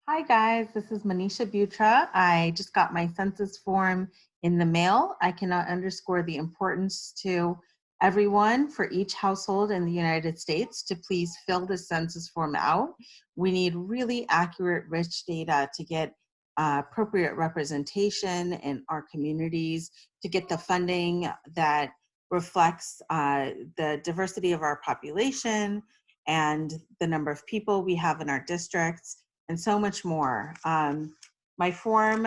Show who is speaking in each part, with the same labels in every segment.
Speaker 1: Hi guys, this is Manisha Butra. I just got my census form in the mail. I cannot underscore the importance to everyone for each household in the United States to please fill the census form out. We need really accurate, rich data to get appropriate representation in our communities, to get the funding that reflects the diversity of our population and the number of people we have in our districts, and so much more. My form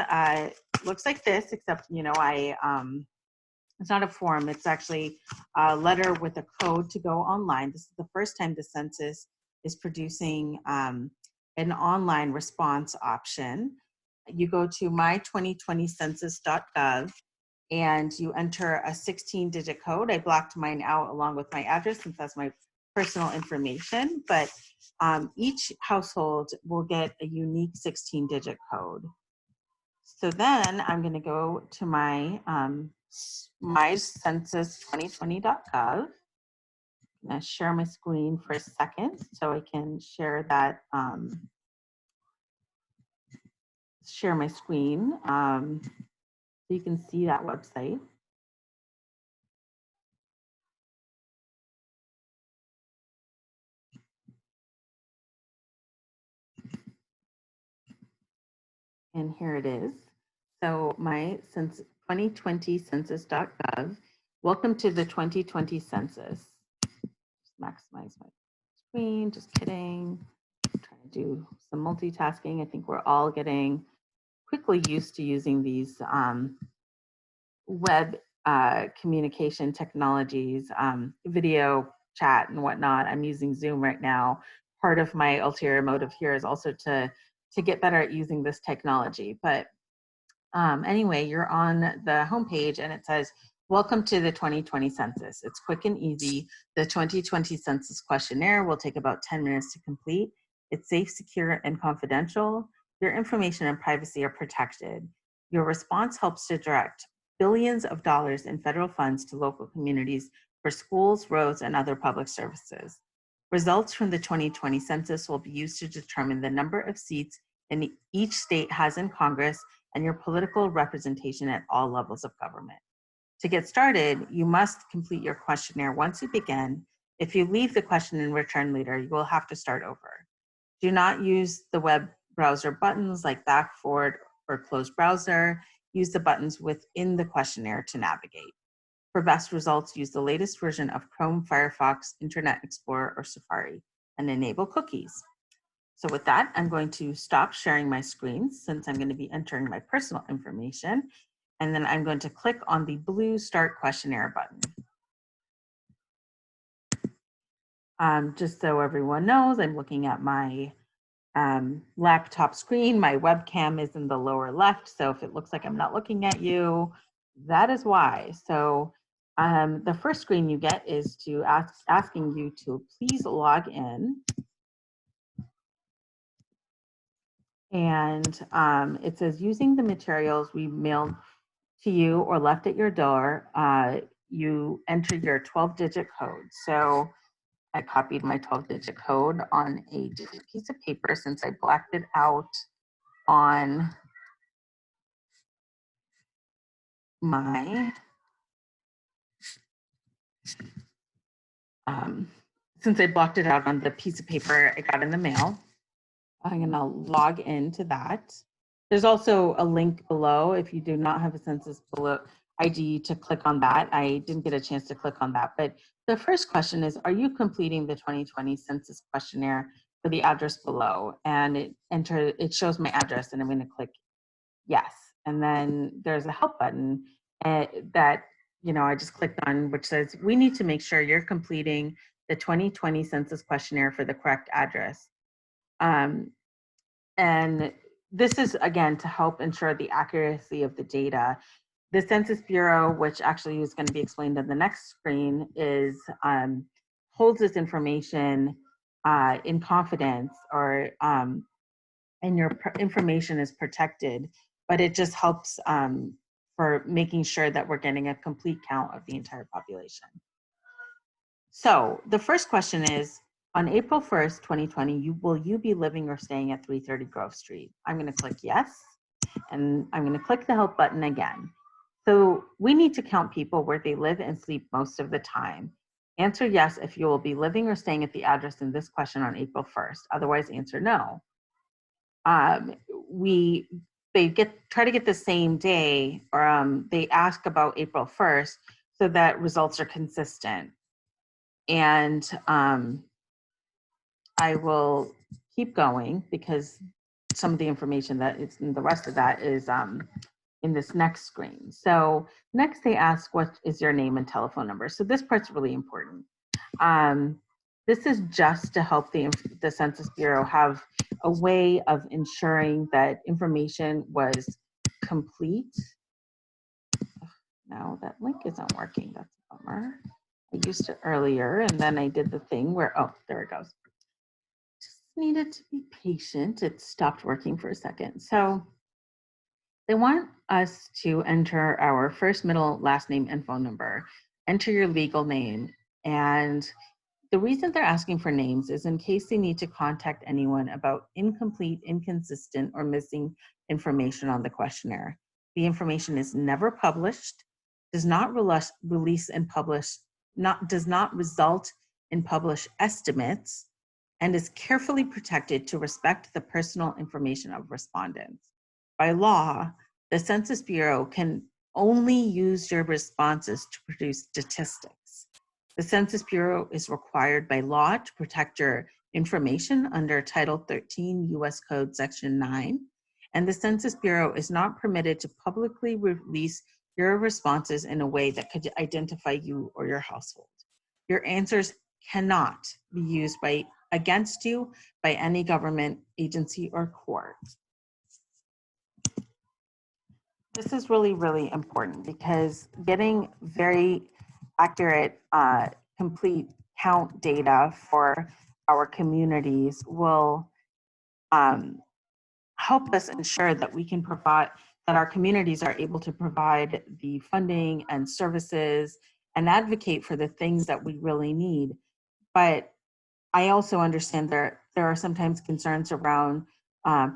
Speaker 1: looks like this, except, it's not a form, it's actually a letter with a code to go online. This is the first time the census is producing an online response option. You go to my2020census.gov and you enter a 16-digit code. I blocked mine out along with my address since that's my personal information, but each household will get a unique 16-digit code. So then I'm going to go to my census2020.gov. I'm going to share my screen for a second so I can share that, share my screen so you can see that website. And here it is. So my 2020census.gov. Welcome to the 2020 census. Just maximize my screen, just kidding. I'm trying to do some multitasking. I think we're all getting quickly used to using these web communication technologies, video chat and whatnot. I'm using Zoom right now. Part of my ulterior motive here is also to get better at using this technology. But anyway, you're on the homepage and it says, welcome to the 2020 census. It's quick and easy. The 2020 census questionnaire will take about 10 minutes to complete. It's safe, secure, and confidential. Your information and privacy are protected. Your response helps to direct billions of dollars in federal funds to local communities for schools, roads, and other public services. Results from the 2020 census will be used to determine the number of seats in each state has in Congress and your political representation at all levels of government. To get started, you must complete your questionnaire once you begin. If you leave the question and return later, you will have to start over. Do not use the web browser buttons like back, forward, or close browser. Use the buttons within the questionnaire to navigate. For best results, use the latest version of Chrome, Firefox, Internet Explorer, or Safari, and enable cookies. So with that, I'm going to stop sharing my screen since I'm going to be entering my personal information. And then I'm going to click on the blue Start Questionnaire button. Just so everyone knows, I'm looking at my laptop screen. My webcam is in the lower left. So if it looks like I'm not looking at you, that is why. So the first screen you get is to asking you to please log in. And it says, using the materials we mailed to you or left at your door, you enter your 12-digit code. So I copied my 12-digit code on a different piece of paper since I blacked it out on my, since I blocked it out on the piece of paper I got in the mail. I'm gonna log into that. There's also a link below if you do not have a census ID to click on that. I didn't get a chance to click on that, but the first question is, are you completing the 2020 census questionnaire for the address below? And it shows my address and I'm gonna click yes. And then there's a help button that I just clicked on, which says, we need to make sure you're completing the 2020 census questionnaire for the correct address. And this is, again, to help ensure the accuracy of the data. The Census Bureau, which actually is going to be explained on the next screen, holds this information in confidence, or and your information is protected, but it just helps for making sure that we're getting a complete count of the entire population. So the first question is, On April 1st, 2020, will you be living or staying at 330 Grove Street? I'm going to click yes, and I'm going to click the help button again. So we need to count people where they live and sleep most of the time. Answer yes if you will be living or staying at the address in this question on April 1st. Otherwise, answer no. They try to get the same day, or they ask about April 1st so that results are consistent. And I will keep going because some of the information that is in the rest of that is in this next screen. So next they ask, what is your name and telephone number? So this part's really important. This is just to help the Census Bureau have a way of ensuring that information was complete. Now that link isn't working, that's a bummer. I used it earlier and then I did the thing where, oh, there it goes. Just needed to be patient. It stopped working for a second. So they want us to enter our first, middle, last name, and phone number, enter your legal name. And the reason they're asking for names is in case they need to contact anyone about incomplete, inconsistent, or missing information on the questionnaire. The information is never published, does not release and publish, does not result in published estimates, and is carefully protected to respect the personal information of respondents. By law, the Census Bureau can only use your responses to produce statistics. The Census Bureau is required by law to protect your information under Title 13 U.S. Code Section 9, and the Census Bureau is not permitted to publicly release your responses in a way that could identify you or your household. Your answers cannot be used against you by any government agency or court. This is really, really important because getting very accurate, complete count data for our communities will help us ensure that we can provide, that our communities are able to provide the funding and services and advocate for the things that we really need. But I also understand there are sometimes concerns around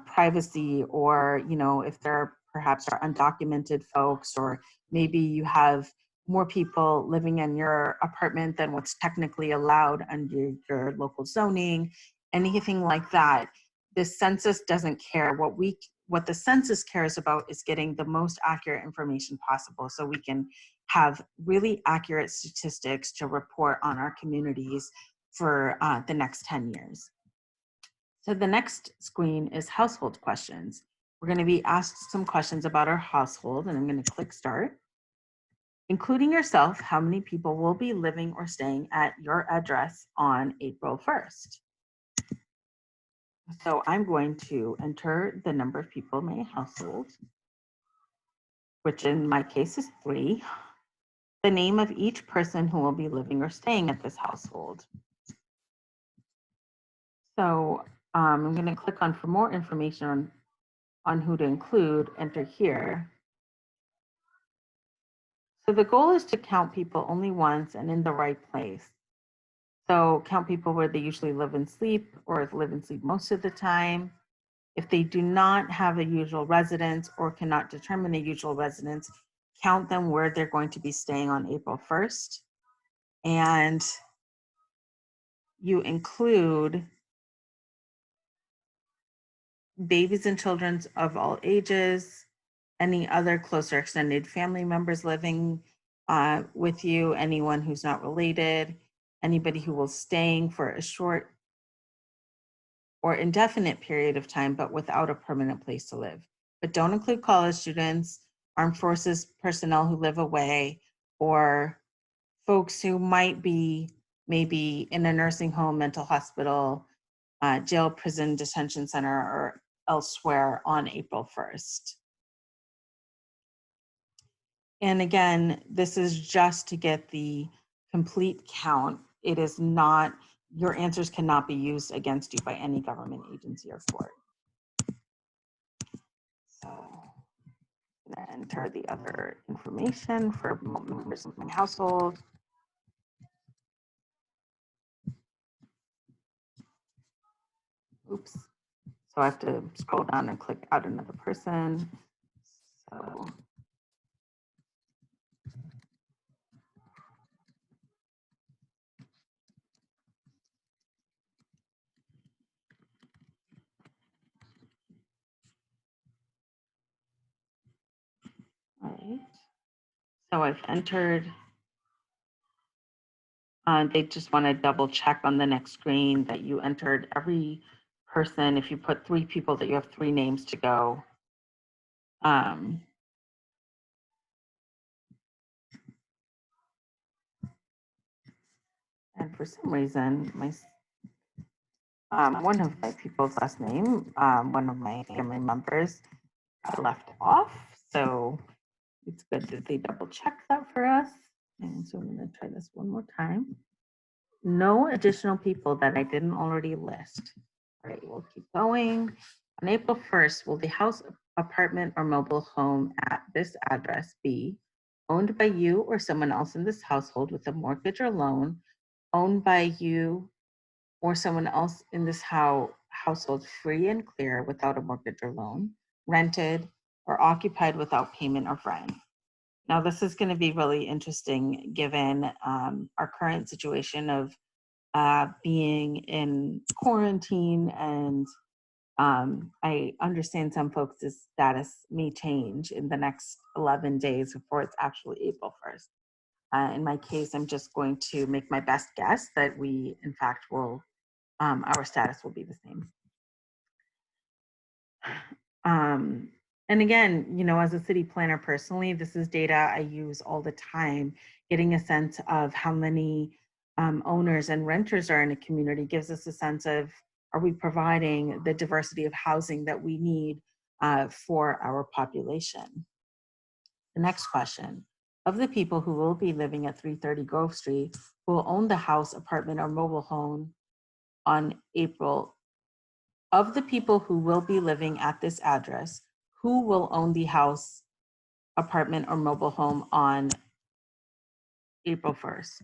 Speaker 1: privacy, or if there perhaps are undocumented folks, or maybe you have more people living in your apartment than what's technically allowed under your local zoning, anything like that. The census doesn't care. What the census cares about is getting the most accurate information possible so we can have really accurate statistics to report on our communities for the next 10 years. So the next screen is household questions. We're going to be asked some questions about our household, and I'm going to click start. Including yourself, how many people will be living or staying at your address on April 1st? So I'm going to enter the number of people in my household, which in my case is 3. The name of each person who will be living or staying at this household. So I'm going to click on for more information on who to include, enter here. So the goal is to count people only once and in the right place. So count people where they usually live and sleep, or live and sleep most of the time. If they do not have a usual residence or cannot determine a usual residence, count them where they're going to be staying on April 1st. And you include babies and children of all ages, any other close or extended family members living with you, anyone who's not related, anybody who will staying for a short or indefinite period of time, but without a permanent place to live. But don't include college students, armed forces personnel who live away, or folks who might be maybe in a nursing home, mental hospital, jail, prison, detention center, or elsewhere on April 1st. And again, this is just to get the complete count. It is not, your answers cannot be used against you by any government agency or court. So I'm gonna enter the other information for members of my household. oops. So I have to scroll down and click add another person. So all right. So I've entered. They just want to double check on the next screen that you entered every person. If you put 3 people, that you have 3 names to go. And for some reason, one of my people's last name, one of my family members, got left off. So it's good that they double check that for us. And so I'm going to try this one more time. No additional people that I didn't already list. All right, we'll keep going. On April 1st, will the house, apartment, or mobile home at this address be owned by you or someone else in this household with a mortgage or loan, owned by you or someone else in this household free and clear without a mortgage or loan, rented, or occupied without payment of rent? Now, this is going to be really interesting given our current situation of being in quarantine, and I understand some folks' status may change in the next 11 days before it's actually April 1st. In my case, I'm just going to make my best guess that we, in fact, will, our status will be the same. And again, you know, as a city planner personally, this is data I use all the time. Getting a sense of how many owners and renters are in a community gives us a sense of, are we providing the diversity of housing that we need for our population? The next question: of the people who will be living at 330 Grove Street, who will own the house, apartment, or mobile home on April, of the people who will be living at this address, who will own the house, apartment, or mobile home on April 1st?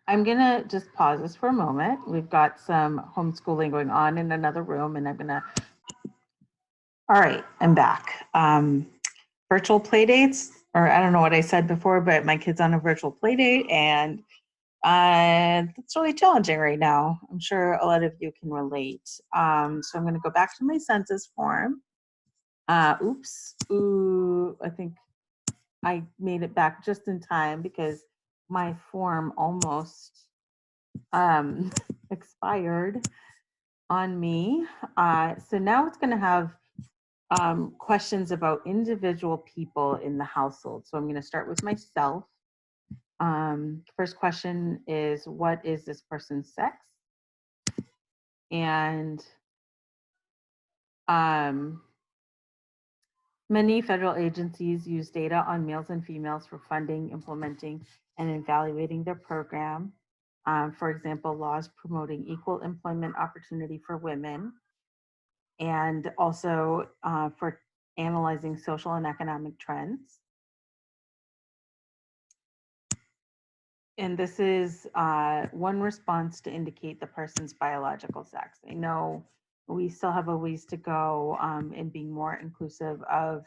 Speaker 1: I'm gonna just pause this for a moment. We've got some homeschooling going on in another room, and I'm gonna, all right, I'm back. Virtual play dates, or I don't know what I said before, but my kid's on a virtual play date, and it's really challenging right now. I'm sure a lot of you can relate. So I'm gonna go back to my census form. Ooh, I think I made it back just in time because my form almost expired on me. So now it's going to have questions about individual people in the household. So I'm going to start with myself. First question is, what is this person's sex? And many federal agencies use data on males and females for funding, implementing, and evaluating their program. For example, laws promoting equal employment opportunity for women, and also for analyzing social and economic trends. And this is one response to indicate the person's biological sex. I know we still have a ways to go in being more inclusive of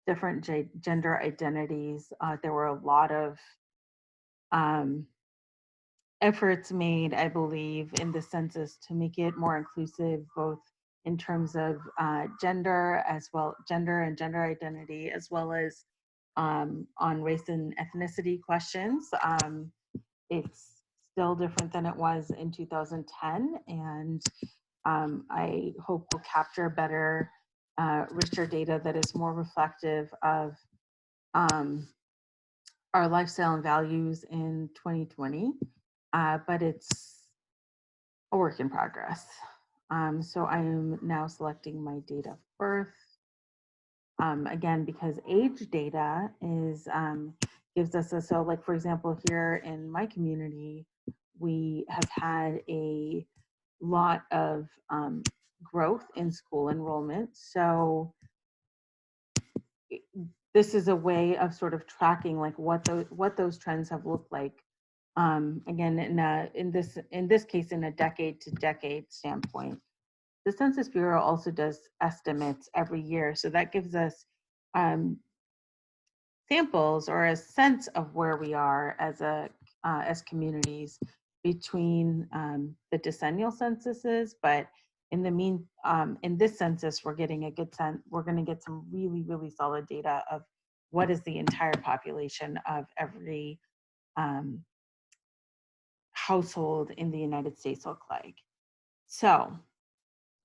Speaker 1: different gender identities. There were a lot of efforts made, I believe, in the census to make it more inclusive, both in terms of gender and gender identity, as well as on race and ethnicity questions. It's still different than it was in 2010, and I hope we'll capture better, richer data that is more reflective of our lifestyle and values in 2020, but it's a work in progress. So I am now selecting my date of birth. again, because age data is gives us a, so like for example, here in my community, we have had a lot of growth in school enrollment. So this is a way of sort of tracking like what those trends have looked like. Again, in this case, in a decade to decade standpoint. The Census Bureau also does estimates every year, so that gives us samples or a sense of where we are as communities between the decennial censuses. But in this census, we're getting a good sense. We're going to get some really solid data of what is the entire population of every household in the United States look like. So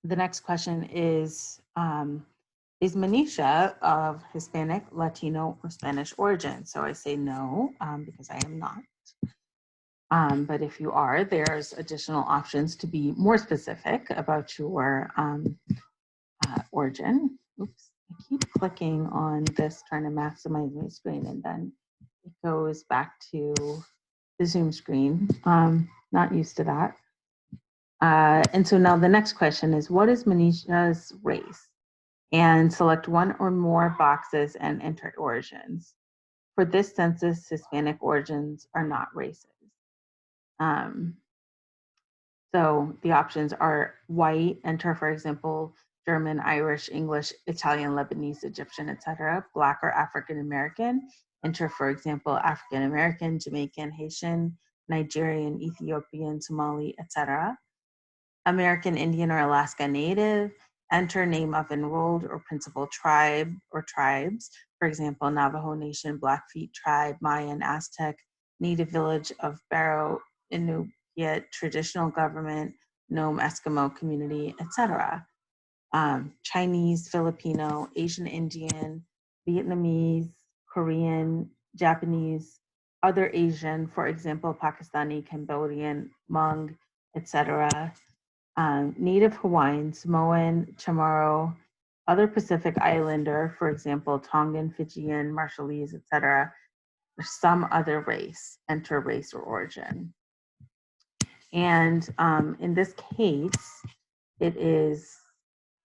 Speaker 1: the next question is Manisha of Hispanic, Latino, or Spanish origin? So I say no, because I am not. But if you are, there's additional options to be more specific about your origin. Oops, I keep clicking on this, trying to maximize my screen, and then it goes back to the Zoom screen. Not used to that. And so now the next question is, what is Manisha's race? And select one or more boxes and enter origins. For this census, Hispanic origins are not races. So the options are white, enter, for example, German, Irish, English, Italian, Lebanese, Egyptian, etc. Black or African American, enter, for example, African American, Jamaican, Haitian, Nigerian, Ethiopian, Somali, etc. American Indian or Alaska Native, enter name of enrolled or principal tribe or tribes, for example, Navajo Nation, Blackfeet Tribe, Mayan, Aztec, native village of Barrow, Inupiat, traditional government, Nome, Eskimo community, etc. Chinese, Filipino, Asian Indian, Vietnamese, Korean, Japanese, other Asian, for example, Pakistani, Cambodian, Hmong, etc. Native Hawaiian, Samoan, Chamorro, other Pacific Islander, for example, Tongan, Fijian, Marshallese, etc., or some other race, enter race or origin. And in this case, it is,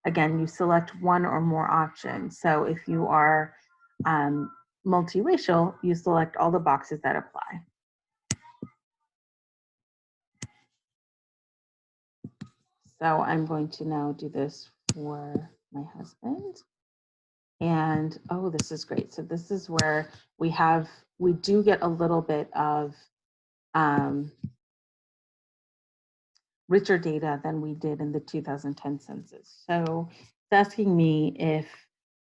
Speaker 1: again, you select one or more options. So if you are multiracial, you select all the boxes that apply. So I'm going to now do this for my husband. And oh, this is great. So this is where we do get a little bit of richer data than we did in the 2010 census. So it's asking me if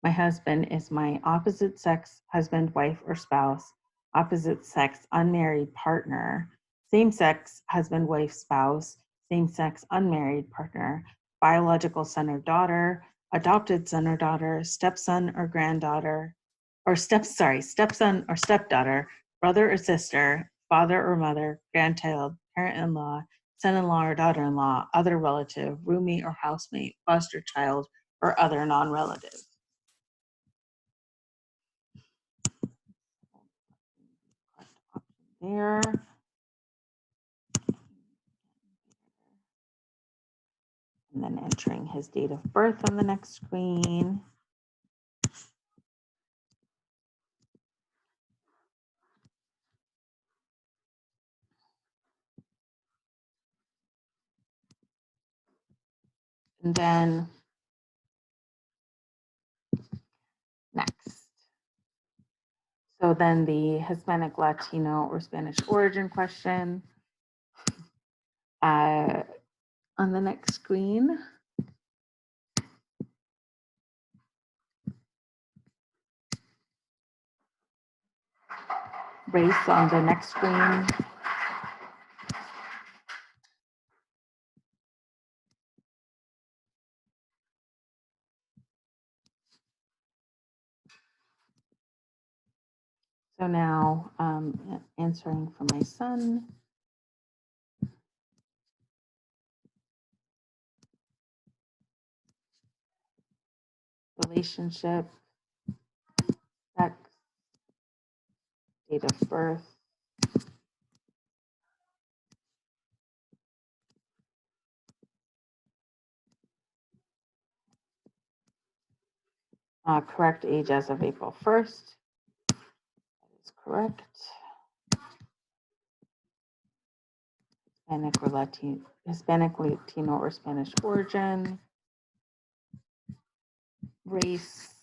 Speaker 1: my husband is my opposite sex husband, wife, or spouse, opposite sex unmarried partner, same sex husband, wife, spouse, same sex unmarried partner, biological son or daughter, adopted son or daughter, stepson or granddaughter, or stepson or stepdaughter, brother or sister, father or mother, grandchild, parent-in-law, son-in-law or daughter-in-law, other relative, roomie or housemate, foster child, or other non-relative. There. And then entering his date of birth on the next screen. And then next. So then the Hispanic, Latino, or Spanish origin question on the next screen. Race on the next screen. So now answering for my son. Relationship, date of birth, correct age as of April 1st. That is correct. Hispanic, Latino, or Spanish origin. Race.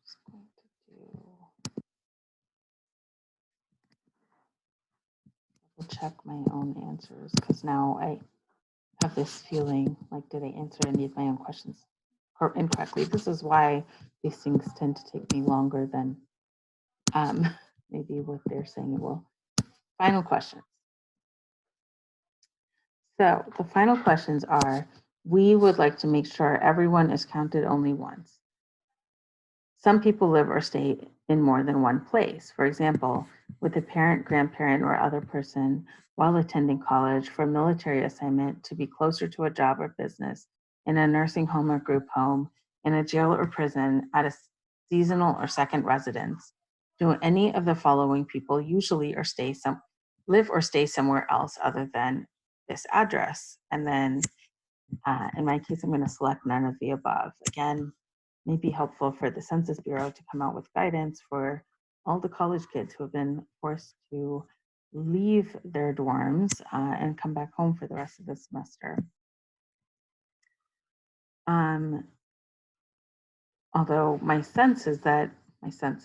Speaker 1: Just going to check my own answers because now I have this feeling like, did I answer any of my own questions incorrectly? This is why these things tend to take me longer than maybe what they're saying it will. Final questions. So the final questions are, we would like to make sure everyone is counted only once. Some people live or stay in more than one place. For example, with a parent, grandparent, or other person while attending college for a military assignment to be closer to a job or business, in a nursing home or group home, in a jail or prison, at a seasonal or second residence. Do any of the following people usually live or stay somewhere else other than this address? And then in my case, I'm going to select none of the above. Again, may be helpful for the Census Bureau to come out with guidance for all the college kids who have been forced to leave their dorms and come back home for the rest of the semester. Although my sense is that, is that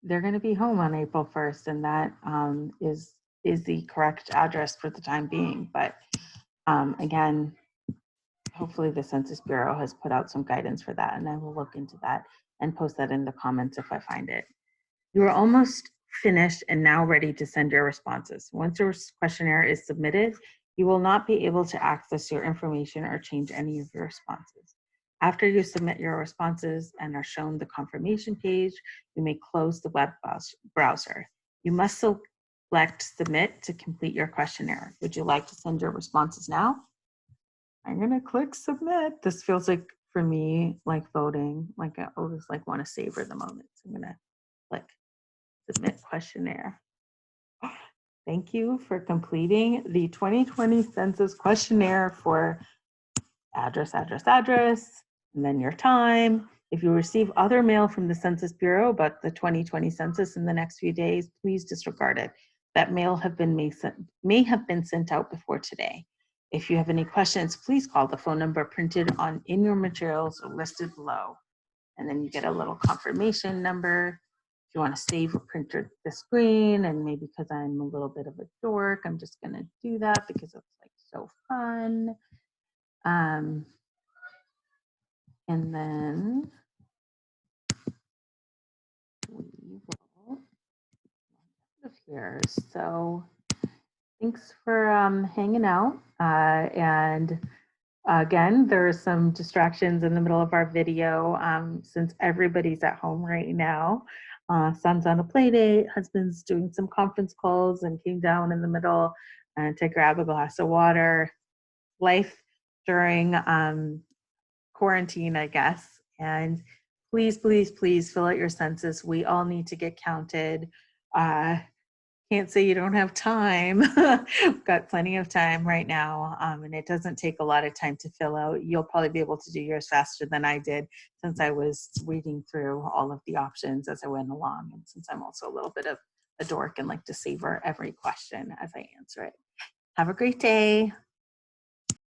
Speaker 1: they're going to be home on April 1st, and that is the correct address for the time being. But again, hopefully the Census Bureau has put out some guidance for that, and I will look into that and post that in the comments if I find it. You are almost finished and now ready to send your responses. Once your questionnaire is submitted, you will not be able to access your information or change any of your responses. After you submit your responses and are shown the confirmation page, you may close the web browser. You must select Submit to complete your questionnaire. Would you like to send your responses now? I'm gonna click submit. This feels like, for me, like voting. Like I always want to savor the moment. So I'm gonna click submit questionnaire. Thank you for completing the 2020 census questionnaire for address, and then your time. If you receive other mail from the Census Bureau about the 2020 census in the next few days, please disregard it. That mail may have been sent out before today. If you have any questions, please call the phone number printed in your materials or listed below. And then you get a little confirmation number. If you want to save or print the screen, and maybe because I'm a little bit of a dork, I'm just going to do that because it's like so fun. And then we will here. So thanks for hanging out. And again, there are some distractions in the middle of our video since everybody's at home right now. Son's on a play date, husband's doing some conference calls and came down in the middle to grab a glass of water. Life during quarantine, I guess. And please, please, please fill out your census. We all need to get counted. Can't say you don't have time. We've got plenty of time right now, and it doesn't take a lot of time to fill out. You'll probably be able to do yours faster than I did, since I was reading through all of the options as I went along, and since I'm also a little bit of a dork and like to savor every question as I answer it. Have a great day.